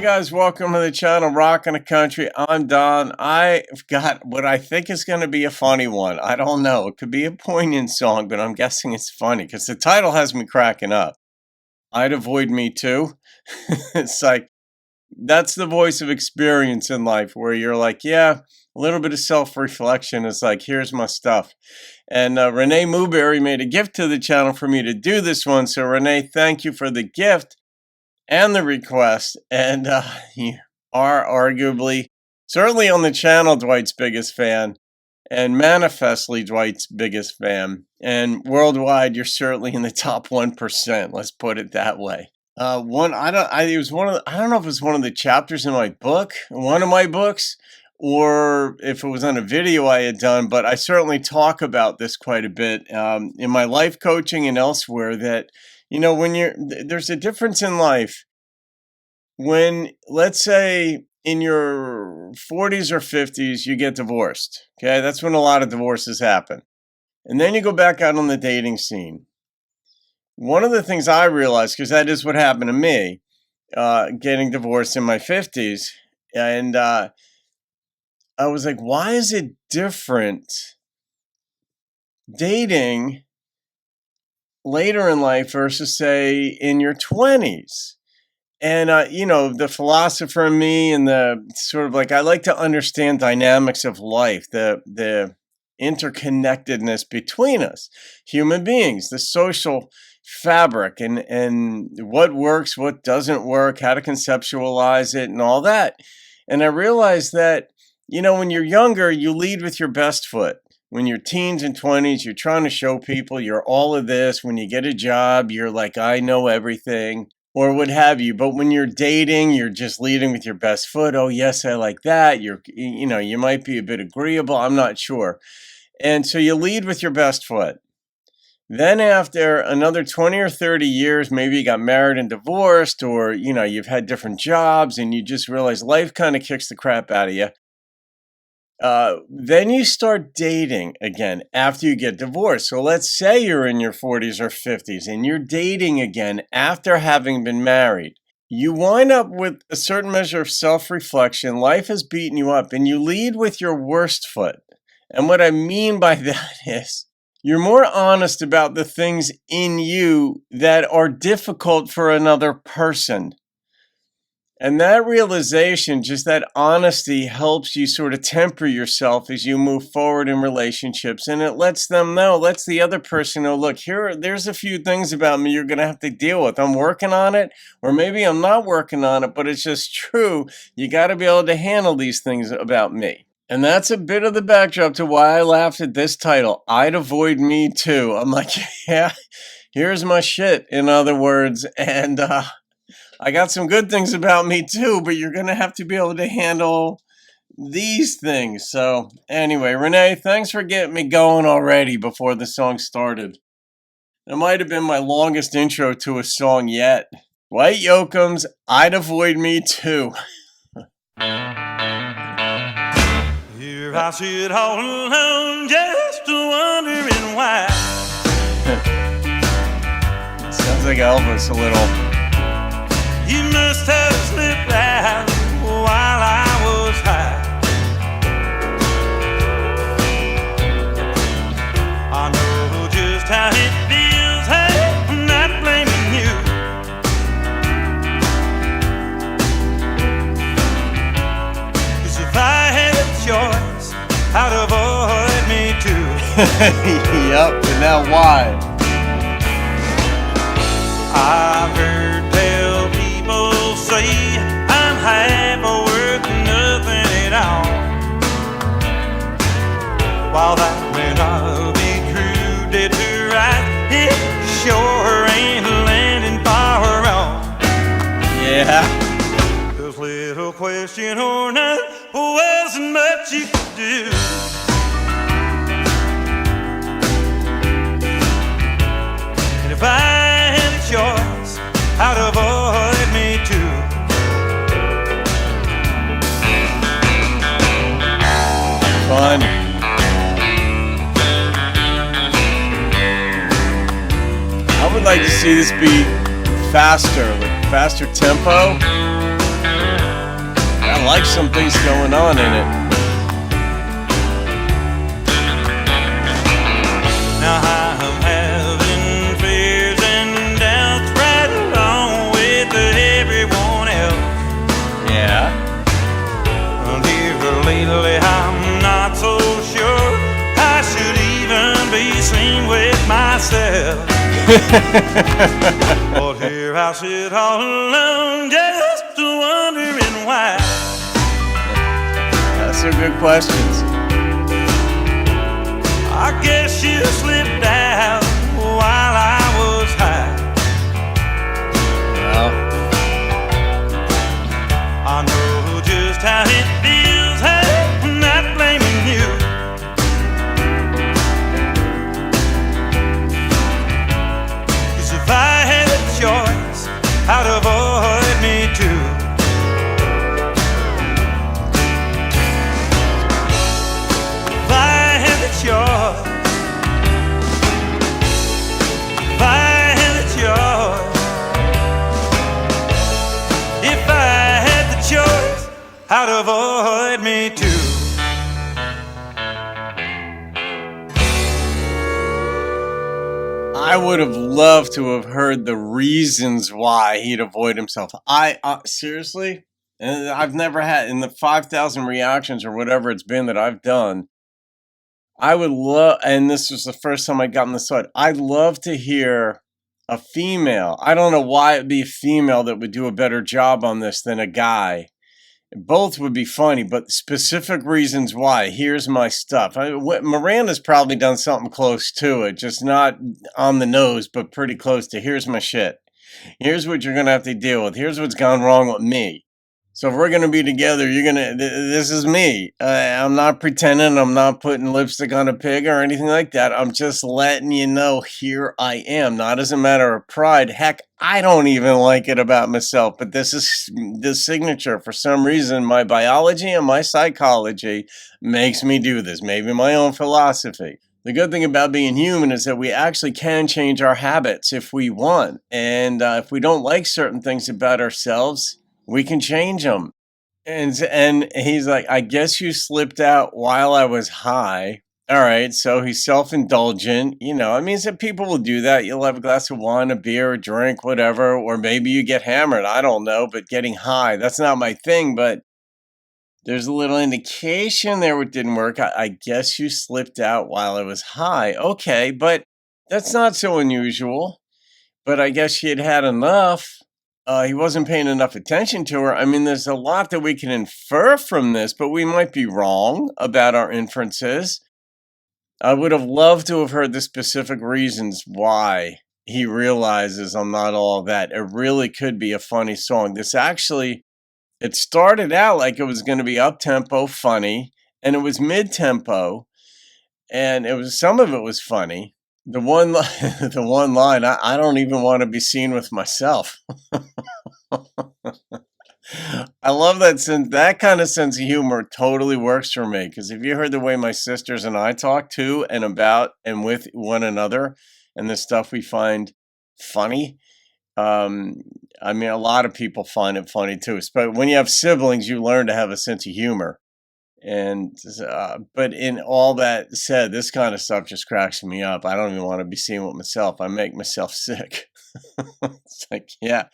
guys, welcome to the channel Rockin' the Country. I'm Don. I've got what I think is going to be a funny one. I don't know. It could be a poignant song, but I'm guessing it's funny because the title has me cracking up. I'd avoid me too. It's like, that's the voice of experience in life where you're like, yeah, a little bit of self-reflection is like, here's my stuff. And Renee Mooberry made a gift to the channel for me to do this one. So Renee, thank you for the gift and the request. And you are arguably, certainly on the channel, Dwight's biggest fan, and manifestly Dwight's biggest fan. And worldwide, you're certainly in the top 1%. Let's put it that way. I don't know if it was one of the chapters in my book, one of my books, or if it was on a video I had done, but I certainly talk about this quite a bit in my life coaching and elsewhere that, you know, there's a difference in life when, let's say, in your 40s or 50s, you get divorced. Okay, that's when a lot of divorces happen. And then you go back out on the dating scene. One of the things I realized, because that is what happened to me, getting divorced in my 50s, and I was like, why is it different dating later in life versus, say, in your 20s? And, you know, the philosopher in me and the sort of like, I like to understand dynamics of life, the interconnectedness between us, human beings, the social fabric, and what works, what doesn't work, how to conceptualize it and all that. And I realized that, you know, when you're younger, you lead with your best foot. When you're teens and 20s, you're trying to show people you're all of this. When you get a job, you're like, I know everything, or what have you. But when you're dating, you're just leading with your best foot. Oh, yes, I like that. You might be a bit agreeable. I'm not sure. And so you lead with your best foot. Then after another 20 or 30 years, maybe you got married and divorced, or, you know, you've had different jobs and you just realize life kind of kicks the crap out of you. Then you start dating again after you get divorced. So let's say you're in your 40s or 50s and you're dating again after having been married. You wind up with a certain measure of self-reflection. Life has beaten you up and you lead with your worst foot. And what I mean by that is you're more honest about the things in you that are difficult for another person. And that realization, just that honesty, helps you sort of temper yourself as you move forward in relationships. And it lets them know, lets the other person know, look, there's a few things about me you're going to have to deal with. I'm working on it, or maybe I'm not working on it, but it's just true. You got to be able to handle these things about me. And that's a bit of the backdrop to why I laughed at this title, I'd Avoid Me Too. I'm like, yeah, here's my shit, in other words. And, I got some good things about me too, but you're going to have to be able to handle these things. So anyway, Renee, thanks for getting me going already before the song started. It might have been my longest intro to a song yet. Dwight Yoakam's I'd Avoid Me Too. Here I sit all alone, just wondering why. Sounds like Elvis a little. You must have slipped out while I was high. I know just how it feels, hey, I'm not blaming you. 'Cause if I had a choice, I'd avoid me too. Yep, and now why? I've heard say I'm half worth nothing at all. While that may not be true, dead to right, it sure ain't landing far wrong. Yeah. This little question or not wasn't much you could do. And if I had a choice, I'd avoid me too. Fun. I would like to see this be faster, like faster tempo. like some things going on in it. Now I'm having fears and doubts right along with everyone else. Yeah. And here lately I'm not so sure I should even be seen with myself. But here I sit all alone, just wondering why. That's some good questions. I guess you slipped out while I was high. Well, I know just how it feels, hey, I'm not blaming you. 'Cause if I had a choice, I'd avoid me too. If I had a choice, if I had a choice, if I had the choice, I'd avoid me too. I would have loved to have heard the reasons why he'd avoid himself. Seriously, and I've never had in the 5,000 reactions or whatever it's been that I've done. I would love, and this was the first time I'd gotten this thought. I'd love to hear a female. I don't know why it'd be a female that would do a better job on this than a guy. Both would be funny, but specific reasons why. Here's my stuff. Miranda's probably done something close to it, just not on the nose, but pretty close to here's my shit. Here's what you're going to have to deal with. Here's what's gone wrong with me. So if we're going to be together, this is me. I'm not pretending. I'm not putting lipstick on a pig or anything like that. I'm just letting you know here I am. Not as a matter of pride. Heck, I don't even like it about myself, but this is the signature. For some reason, my biology and my psychology makes me do this. Maybe my own philosophy. The good thing about being human is that we actually can change our habits if we want. And if we don't like certain things about ourselves, we can change them. And he's like, I guess you slipped out while I was high. All right, so he's self-indulgent. I mean, some people will do that. You'll have a glass of wine, a beer, a drink, whatever, or maybe you get hammered. I don't know, but getting high, that's not my thing, but there's a little indication there it didn't work. I guess you slipped out while I was high. Okay, but that's not so unusual. But I guess she had had enough. He wasn't paying enough attention to her. I mean, there's a lot that we can infer from this, but we might be wrong about our inferences. I would have loved to have heard the specific reasons why he realizes I'm not all that. It really could be a funny song. It started out like it was going to be up-tempo, funny, and it was mid-tempo, and some of it was funny. The one line, I don't even want to be seen with myself. I love that kind of sense of humor totally works for me. Because if you heard the way my sisters and I talk to and about and with one another and the stuff we find funny, I mean, a lot of people find it funny too. But when you have siblings, you learn to have a sense of humor. And but in all that said, this kind of stuff just cracks me up. I don't even want to be seen with myself. I make myself sick. It's like, yeah,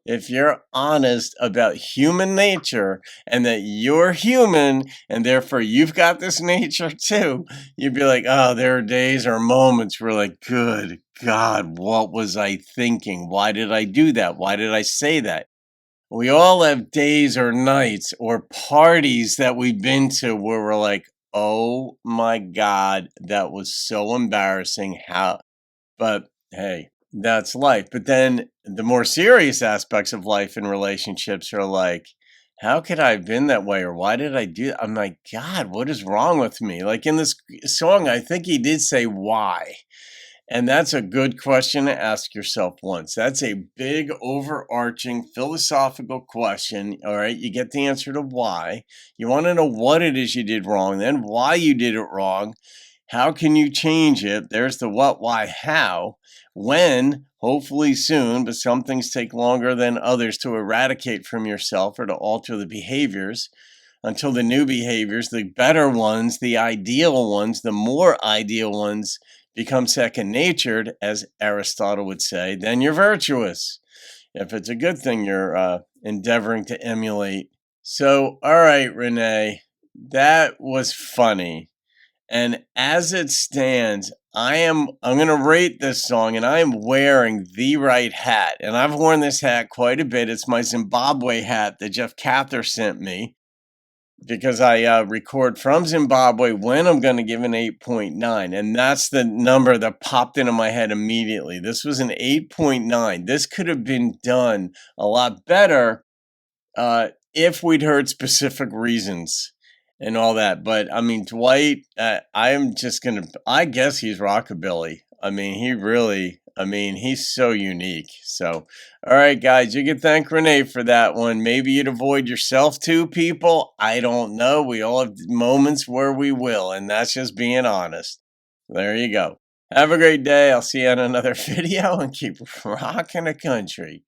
if you're honest about human nature and that you're human and therefore you've got this nature too, you'd be like, oh, there are days or moments where like, good God, what was I thinking? Why did I do that? Why did I say that? We all have days or nights or parties that we've been to where we're like, oh my God, that was so embarrassing. But hey, that's life. But then the more serious aspects of life and relationships are like, how could I have been that way? Or why did I do that? I'm like, God, what is wrong with me? Like in this song, I think he did say why. And that's a good question to ask yourself once. That's a big, overarching, philosophical question. All right, you get the answer to why. You want to know what it is you did wrong, then why you did it wrong. How can you change it? There's the what, why, how. When, hopefully soon, but some things take longer than others to eradicate from yourself or to alter the behaviors. until the new behaviors, the better ones, the ideal ones, the more ideal ones become second natured, as Aristotle would say, then you're virtuous. If it's a good thing you're endeavoring to emulate. So, all right, Renee, that was funny. And as it stands, I'm going to rate this song, and I am wearing the right hat. And I've worn this hat quite a bit. It's my Zimbabwe hat that Jeff Cather sent me because I record from Zimbabwe when I'm going to give an 8.9. And that's the number that popped into my head immediately. This was an 8.9. This could have been done a lot better if we'd heard specific reasons and all that. But I mean, Dwight, I guess he's rockabilly. I mean, he's so unique. So, all right, guys, you can thank Renee for that one. Maybe you'd avoid yourself too, people. I don't know. We all have moments where we will, and that's just being honest. There you go. Have a great day. I'll see you on another video and keep rocking the country.